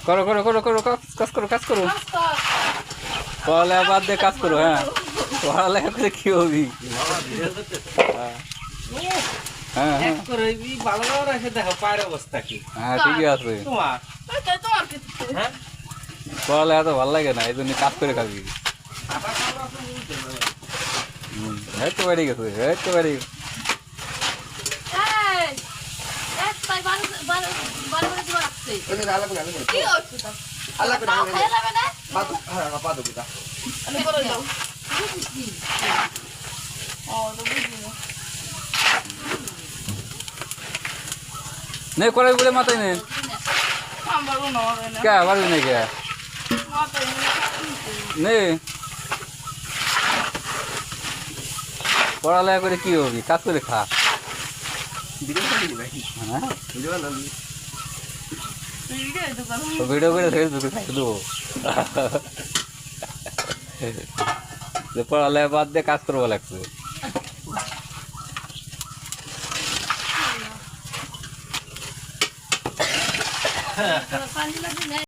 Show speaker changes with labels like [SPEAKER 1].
[SPEAKER 1] করো করো করো করো কাজ করো কাজ করো পড়ালেখা বাদ দিয়ে কাজ করো হ্যাঁ পড়ালেখা করে কি হবি হ্যাঁ হ্যাঁ হ্যাঁ ঠিকই আছে পড়ালেখা তো ভালো লাগে না এই জন্য কাজ করে খাবি এই তো বেড়ে গেছে এই তো বেড়ে গেছে नहीं कोई बोले माता ही नहीं क्या बार नहीं क्या नहीं পড়ালেখা করে কি হবি কাজ করে খা ভিডিও করে ফেসবুকে খাই দেবো পড়ালেখা বাদ দিয়ে কাজ করবো লাগছে